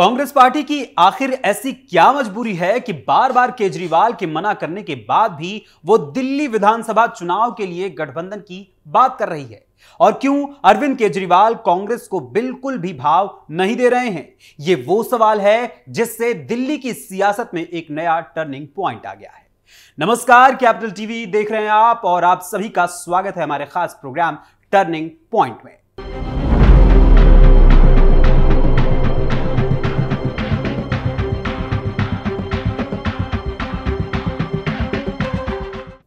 Congress party की आखिर ऐसी क्या मजबूरी है कि बार बार केजरीवाल के मना करने के बाद भी वो दिल्ली विधानसभा चुनाव के लिए गठबंधन की बात कर रही है। और क्यों अरविंद केजरीवाल कांग्रेस को बिल्कुल भी भाव नहीं दे रहे हैं? ये वो सवाल है जिससे दिल्ली की सियासत में एक नया टर्निंग पॉइंट आ गया है। नमस्कार, कैपिटल टीवी देख रहे हैं आप और आप सभी का स्वागत है हमारे खास प्रोग्राम टर्निंग पॉइंट में।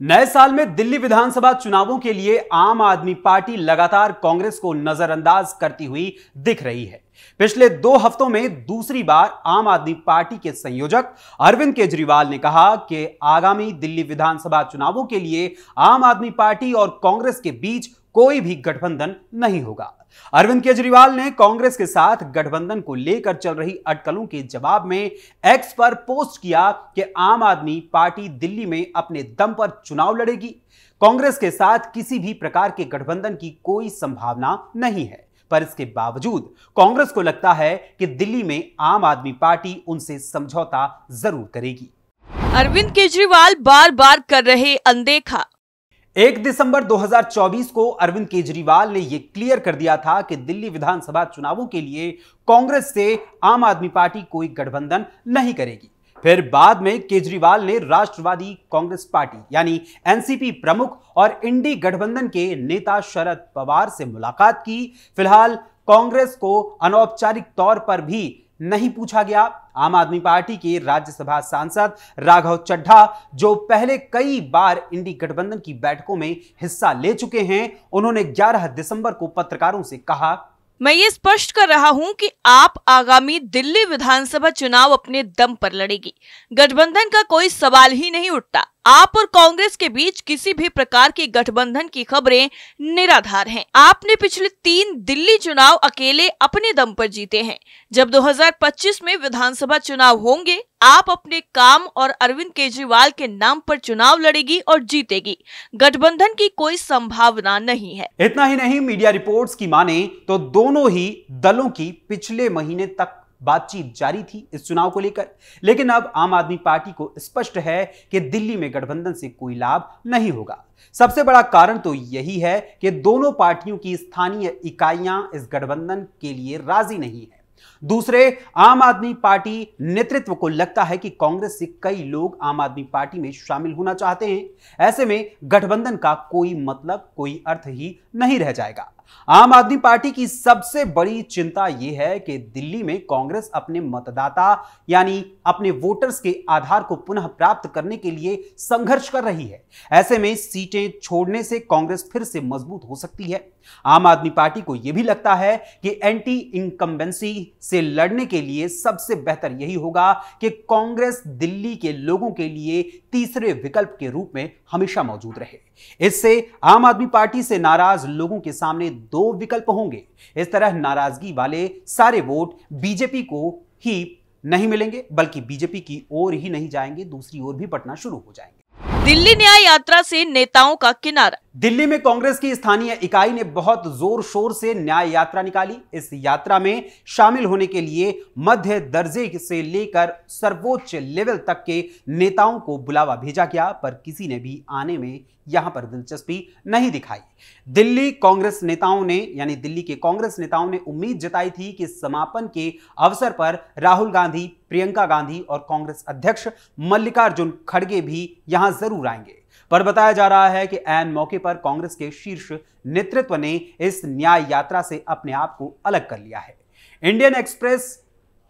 नए साल में दिल्ली विधानसभा चुनावों के लिए आम आदमी पार्टी लगातार कांग्रेस को नजरअंदाज करती हुई दिख रही है। पिछले 2 हफ्तों में दूसरी बार आम आदमी पार्टी के संयोजक अरविंद केजरीवाल ने कहा कि आगामी दिल्ली विधानसभा चुनावों के लिए आम आदमी पार्टी और कांग्रेस के बीच कोई भी गठबंधन नहीं होगा। अरविंद केजरीवाल ने कांग्रेस के साथ गठबंधन को लेकर चल रही अटकलों के जवाब में एक्स पर पोस्ट किया कि आम आदमी पार्टी दिल्ली में अपने दम पर चुनाव लड़ेगी। कांग्रेस के साथ किसी भी प्रकार के गठबंधन की कोई संभावना नहीं है, पर इसके बावजूद कांग्रेस को लगता है कि दिल्ली में आम आदमी पार्टी उनसे समझौता जरूर करेगी। अरविंद केजरीवाल बार बार कर रहे अनदेखा। 1 दिसंबर 2024 को अरविंद केजरीवाल ने यह क्लियर कर दिया था कि दिल्ली विधानसभा चुनावों के लिए कांग्रेस से आम आदमी पार्टी कोई गठबंधन नहीं करेगी। फिर बाद में केजरीवाल ने राष्ट्रवादी कांग्रेस पार्टी यानी एनसीपी प्रमुख और इंडी गठबंधन के नेता शरद पवार से मुलाकात की। फिलहाल कांग्रेस को अनौपचारिक तौर पर भी नहीं पूछा गया। आम आदमी पार्टी के राज्यसभा सांसद राघव चड्ढा, जो पहले कई बार इंडी गठबंधन की बैठकों में हिस्सा ले चुके हैं, उन्होंने 11 दिसंबर को पत्रकारों से कहा, मैं ये स्पष्ट कर रहा हूं कि आप आगामी दिल्ली विधानसभा चुनाव अपने दम पर लड़ेगी। गठबंधन का कोई सवाल ही नहीं उठता। आप और कांग्रेस के बीच किसी भी प्रकार की गठबंधन की खबरें निराधार हैं। आपने पिछले 3 दिल्ली चुनाव अकेले अपने दम पर जीते हैं। जब 2025 में विधानसभा चुनाव होंगे, आप अपने काम और अरविंद केजरीवाल के नाम पर चुनाव लड़ेगी और जीतेगी। गठबंधन की कोई संभावना नहीं है। इतना ही नहीं, मीडिया रिपोर्ट्स की माने तो दोनों ही दलों की पिछले महीने तक बातचीत जारी थी इस चुनाव को लेकर, लेकिन अब आम आदमी पार्टी को स्पष्ट है कि दिल्ली में गठबंधन से कोई लाभ नहीं होगा। सबसे बड़ा कारण तो यही है कि दोनों पार्टियों की स्थानीय इकाइयां इस गठबंधन के लिए राजी नहीं है। दूसरे, आम आदमी पार्टी नेतृत्व को लगता है कि कांग्रेस से कई लोग आम आदमी पार्टी में शामिल होना चाहते हैं। ऐसे में गठबंधन का कोई मतलब, कोई अर्थ ही नहीं रह जाएगा। आम आदमी पार्टी की सबसे बड़ी चिंता यह है कि दिल्ली में कांग्रेस अपने मतदाता यानी अपने वोटर्स के आधार को पुनः प्राप्त करने के लिए संघर्ष कर रही है। ऐसे में सीटें छोड़ने से कांग्रेस फिर से मजबूत हो सकती है। आम आदमी पार्टी को यह भी लगता है कि एंटी इनकम्बेंसी से लड़ने के लिए सबसे बेहतर यही होगा कि कांग्रेस दिल्ली के लोगों के लिए तीसरे विकल्प के रूप में हमेशा मौजूद रहे। इससे आम आदमी पार्टी से नाराज लोगों के सामने 2 विकल्प होंगे। इस तरह नाराजगी वाले सारे वोट बीजेपी को ही नहीं मिलेंगे, बल्कि बीजेपी की ओर ही नहीं जाएंगे, दूसरी ओर भी बंटना शुरू हो जाएंगे। दिल्ली न्याय यात्रा से नेताओं का किनारा। दिल्ली में कांग्रेस की स्थानीय इकाई ने बहुत जोर शोर से न्याय यात्रा निकाली। इस यात्रा में शामिल होने के लिए मध्य दर्जे से लेकर सर्वोच्च लेवल तक के नेताओं को बुलावा भेजा गया, पर किसी ने भी आने में यहां पर दिलचस्पी नहीं दिखाई। दिल्ली के कांग्रेस नेताओं ने उम्मीद जताई थी कि समापन के अवसर पर राहुल गांधी, प्रियंका गांधी और कांग्रेस अध्यक्ष मल्लिकार्जुन खड़गे भी यहां जरूर आएंगे, पर बताया जा रहा है कि ऐन मौके पर कांग्रेस के शीर्ष नेतृत्व ने इस न्याय यात्रा से अपने आप को अलग कर लिया है। इंडियन एक्सप्रेस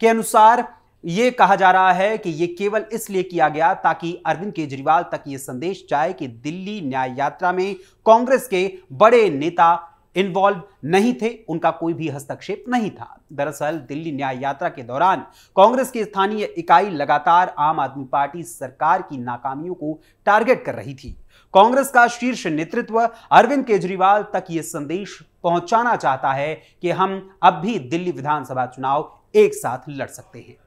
के अनुसार यह कहा जा रहा है कि यह केवल इसलिए किया गया ताकि अरविंद केजरीवाल तक यह संदेश जाए कि दिल्ली न्याय यात्रा में कांग्रेस के बड़े नेता इन्वॉल्व नहीं थे, उनका कोई भी हस्तक्षेप नहीं था। दरअसल दिल्ली न्याय यात्रा के दौरान कांग्रेस की स्थानीय इकाई लगातार आम आदमी पार्टी सरकार की नाकामियों को टारगेट कर रही थी। कांग्रेस का शीर्ष नेतृत्व अरविंद केजरीवाल तक यह संदेश पहुंचाना चाहता है कि हम अब भी दिल्ली विधानसभा चुनाव एक साथ लड़ सकते हैं।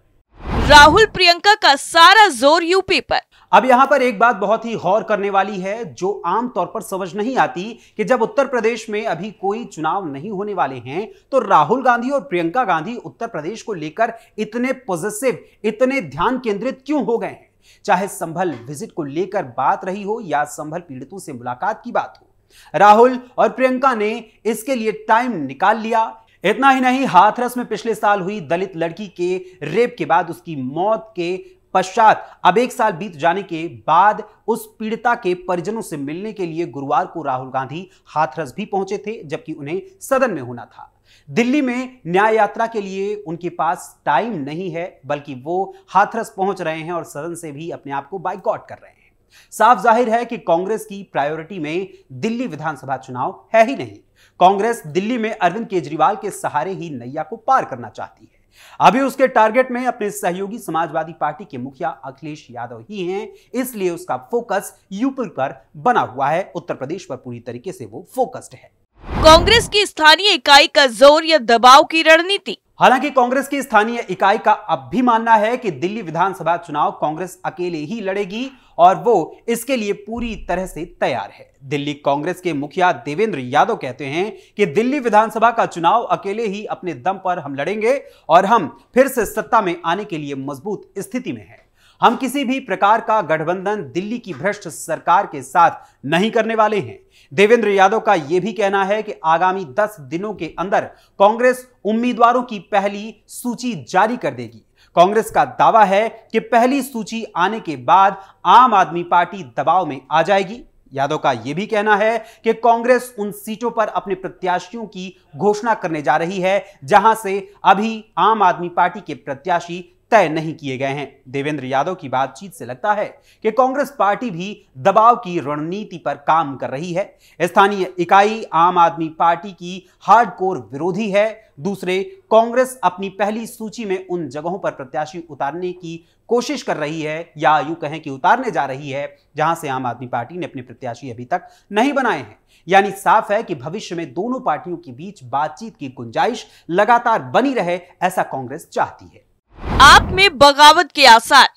राहुल प्रियंका का सारा जोर यूपी पर। अब यहां पर एक बात बहुत ही गौर करने वाली है, जो आमतौर पर समझ नहीं आती कि जब उत्तर प्रदेश में अभी कोई चुनाव नहीं होने वाले हैं तो राहुल गांधी और प्रियंका गांधी उत्तर प्रदेश को लेकर इतने पॉजिटिव, इतने ध्यान केंद्रित क्यों हो गए हैं। चाहे संभल विजिट को लेकर बात रही हो या संभल पीड़ितों से मुलाकात की बात हो, राहुल और प्रियंका ने इसके लिए टाइम निकाल लिया। इतना ही नहीं, हाथरस में पिछले साल हुई दलित लड़की के रेप के बाद, उसकी मौत के पश्चात अब 1 साल बीत जाने के बाद उस पीड़िता के परिजनों से मिलने के लिए गुरुवार को राहुल गांधी हाथरस भी पहुंचे थे, जबकि उन्हें सदन में होना था। दिल्ली में न्याय यात्रा के लिए उनके पास टाइम नहीं है, बल्कि वो हाथरस पहुंच रहे हैं और सदन से भी अपने आप को बाइकआउट कर रहे हैं। साफ जाहिर है कि कांग्रेस की प्रायोरिटी में दिल्ली विधानसभा चुनाव है ही नहीं। कांग्रेस दिल्ली में अरविंद केजरीवाल के सहारे ही नैया को पार करना चाहती है। अभी उसके टारगेट में अपने सहयोगी समाजवादी पार्टी के मुखिया अखिलेश यादव ही हैं, इसलिए उसका फोकस यूपी पर बना हुआ है। उत्तर प्रदेश पर पूरी तरीके से वो फोकस्ड है। कांग्रेस की स्थानीय इकाई का जोर या दबाव की रणनीति। हालांकि कांग्रेस की स्थानीय इकाई का अब भी मानना है कि दिल्ली विधानसभा चुनाव कांग्रेस अकेले ही लड़ेगी और वो इसके लिए पूरी तरह से तैयार है। दिल्ली कांग्रेस के मुखिया देवेंद्र यादव कहते हैं कि दिल्ली विधानसभा का चुनाव अकेले ही अपने दम पर हम लड़ेंगे और हम फिर से सत्ता में आने के लिए मजबूत स्थिति में हैं। हम किसी भी प्रकार का गठबंधन दिल्ली की भ्रष्ट सरकार के साथ नहीं करने वाले हैं। देवेंद्र यादव का यह भी कहना है कि आगामी 10 दिनों के अंदर कांग्रेस उम्मीदवारों की पहली सूची जारी कर देगी। कांग्रेस का दावा है कि पहली सूची आने के बाद आम आदमी पार्टी दबाव में आ जाएगी। यादव का यह भी कहना है कि कांग्रेस उन सीटों पर अपने प्रत्याशियों की घोषणा करने जा रही है जहां से अभी आम आदमी पार्टी के प्रत्याशी तय नहीं किए गए हैं। देवेंद्र यादव की बातचीत से लगता है कि कांग्रेस पार्टी भी दबाव की रणनीति पर काम कर रही है। स्थानीय इकाई आम आदमी पार्टी की हार्डकोर विरोधी है। दूसरे, कांग्रेस अपनी पहली सूची में उन जगहों पर प्रत्याशी उतारने की कोशिश कर रही है, या यूं कहें कि उतारने जा रही है, जहां से आम आदमी पार्टी ने अपने प्रत्याशी अभी तक नहीं बनाए हैं। यानी साफ है कि भविष्य में दोनों पार्टियों के बीच बातचीत की गुंजाइश लगातार बनी रहे, ऐसा कांग्रेस चाहती है। आप में बगावत के आसार।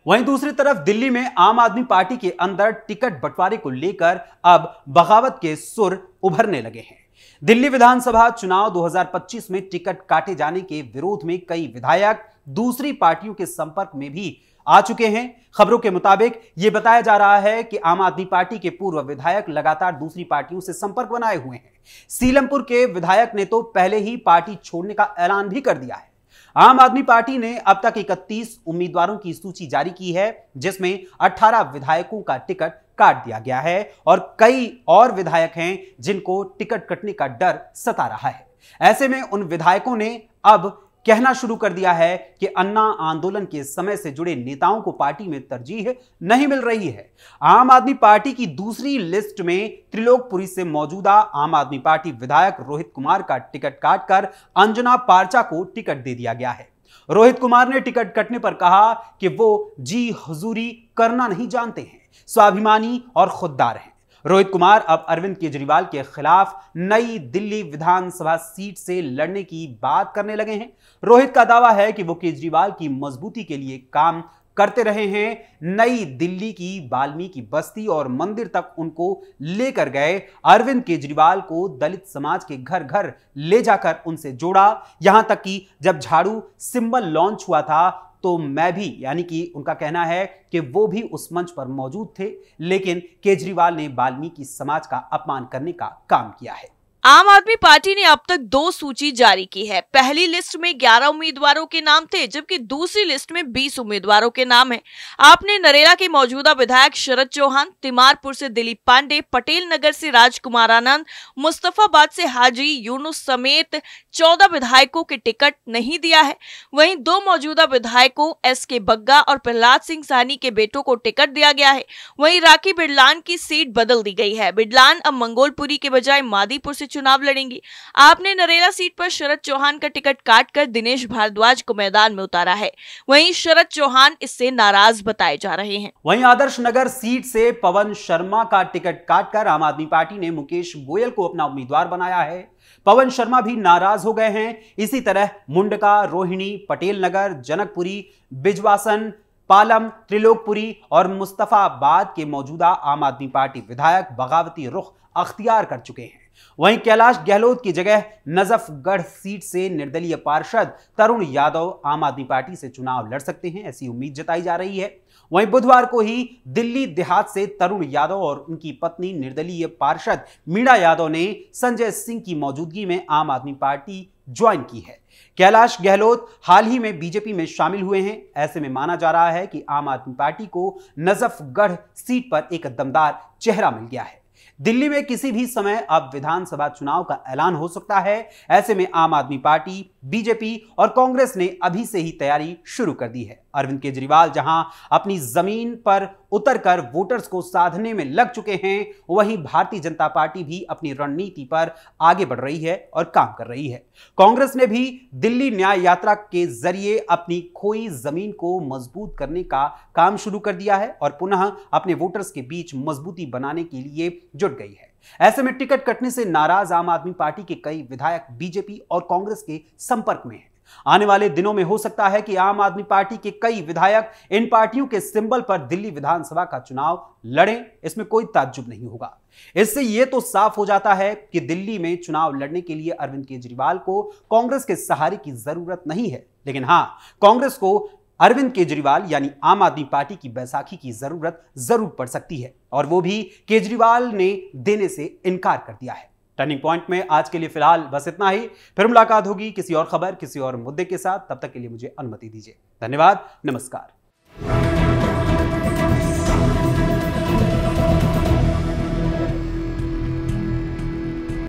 वहीं दूसरी तरफ दिल्ली में आम आदमी पार्टी के अंदर टिकट बंटवारे को लेकर अब बगावत के सुर उभरने लगे हैं। दिल्ली विधानसभा चुनाव 2025 में टिकट काटे जाने के विरोध में कई विधायक दूसरी पार्टियों के संपर्क में भी आ चुके हैं। खबरों के मुताबिक यह बताया जा रहा है कि आम आदमी पार्टी के पूर्व विधायक लगातार दूसरी पार्टियों से संपर्क बनाए हुए हैं। सीलमपुर के विधायक ने तो पहले ही पार्टी छोड़ने का ऐलान भी कर दिया है। आम आदमी पार्टी ने अब तक 31 उम्मीदवारों की सूची जारी की है, जिसमें 18 विधायकों का टिकट काट दिया गया है और कई और विधायक हैं जिनको टिकट कटने का डर सता रहा है। ऐसे में उन विधायकों ने अब कहना शुरू कर दिया है कि अन्ना आंदोलन के समय से जुड़े नेताओं को पार्टी में तरजीह नहीं मिल रही है। आम आदमी पार्टी की दूसरी लिस्ट में त्रिलोकपुरी से मौजूदा आम आदमी पार्टी विधायक रोहित कुमार का टिकट काटकर अंजना पारचा को टिकट दे दिया गया है। रोहित कुमार ने टिकट कटने पर कहा कि वो जी हुजूरी करना नहीं जानते हैं, स्वाभिमानी और खुददार हैं। रोहित कुमार अब अरविंद केजरीवाल के खिलाफ नई दिल्ली विधानसभा सीट से लड़ने की बात करने लगे हैं। रोहित का दावा है कि वो केजरीवाल की मजबूती के लिए काम करते रहे हैं। नई दिल्ली की वाल्मीकि बस्ती और मंदिर तक उनको लेकर गए। अरविंद केजरीवाल को दलित समाज के घर घर ले जाकर उनसे जोड़ा। यहां तक कि जब झाड़ू सिंबल लॉन्च हुआ था तो मैं भी, यानी कि उनका कहना है कि वो भी उस मंच पर मौजूद थे, लेकिन केजरीवाल ने वाल्मीकि समाज का अपमान करने का काम किया है। आम आदमी पार्टी ने अब तक 2 सूची जारी की है। पहली लिस्ट में 11 उम्मीदवारों के नाम थे, जबकि दूसरी लिस्ट में 20 उम्मीदवारों के नाम हैं। आपने नरेला के मौजूदा विधायक शरद चौहान, तिमारपुर से दिलीप पांडे, पटेल नगर से राजकुमार आनंद, मुस्तफाबाद से हाजी यूनुस समेत 14 विधायकों के टिकट नहीं दिया है। वहीं 2 मौजूदा विधायकों SK बग्गा और प्रहलाद सिंह साहनी के बेटों को टिकट दिया गया है। वहीं राखी बिडलान की सीट बदल दी गई है। बिडलान अब मंगोलपुरी के बजाय मादीपुर से चुनाव लड़ेंगी। आपने नरेला सीट पर शरद चौहान का टिकट काटकर दिनेश भारद्वाज को मैदान में उतारा है। वहीं शरद चौहान इससे नाराज बताए जा रहे हैं। वहीं आदर्श नगर सीट से पवन शर्मा का टिकट काटकर आम आदमी पार्टी ने मुकेश गोयल को अपना उम्मीदवार बनाया है। पवन शर्मा भी नाराज हो गए हैं। इसी तरह मुंडका, रोहिणी, पटेल नगर, जनकपुरी, बिजवासन, पालम, त्रिलोकपुरी और मुस्तफाबाद के मौजूदा आम आदमी पार्टी विधायक बगावती रुख अख्तियार कर चुके हैं। वहीं कैलाश गहलोत की जगह नजफगढ़ सीट से निर्दलीय पार्षद तरुण यादव आम आदमी पार्टी से चुनाव लड़ सकते हैं, ऐसी उम्मीद जताई जा रही है। वहीं बुधवार को ही दिल्ली देहात से तरुण यादव और उनकी पत्नी निर्दलीय पार्षद मीणा यादव ने संजय सिंह की मौजूदगी में आम आदमी पार्टी ज्वाइन की है। कैलाश गहलोत हाल ही में बीजेपी में शामिल हुए हैं। ऐसे में माना जा रहा है कि आम आदमी पार्टी को नजफगढ़ सीट पर एक दमदार चेहरा मिल गया है। दिल्ली में किसी भी समय अब विधानसभा चुनाव का ऐलान हो सकता है। ऐसे में आम आदमी पार्टी, बीजेपी और कांग्रेस ने अभी से ही तैयारी शुरू कर दी है। अरविंद केजरीवाल जहां अपनी जमीन पर उतरकर वोटर्स को साधने में लग चुके हैं, वहीं भारतीय जनता पार्टी भी अपनी रणनीति पर आगे बढ़ रही है और काम कर रही है। कांग्रेस ने भी दिल्ली न्याय यात्रा के जरिए अपनी खोई जमीन को मजबूत करने का काम शुरू कर दिया है और पुनः अपने वोटर्स के बीच मजबूती बनाने के लिए जुट गई है। ऐसे में टिकट कटने से नाराज आम आदमी पार्टी के कई विधायक बीजेपी और कांग्रेस के संपर्क में हैं। आने वाले दिनों में हो सकता है कि आम आदमी पार्टी के कई विधायक इन पार्टियों के सिंबल पर दिल्ली विधानसभा का चुनाव लड़ें, इसमें कोई ताज्जुब नहीं होगा। इससे यह तो साफ हो जाता है कि दिल्ली में चुनाव लड़ने के लिए अरविंद केजरीवाल को कांग्रेस के सहारे की जरूरत नहीं है, लेकिन हां, कांग्रेस को अरविंद केजरीवाल यानी आम आदमी पार्टी की बैसाखी की जरूरत जरूर पड़ सकती है और वो भी केजरीवाल ने देने से इनकार कर दिया है। टर्निंग पॉइंट में आज के लिए फिलहाल बस इतना ही। फिर मुलाकात होगी किसी और खबर, किसी और मुद्दे के साथ। तब तक के लिए मुझे अनुमति दीजिए। धन्यवाद, नमस्कार।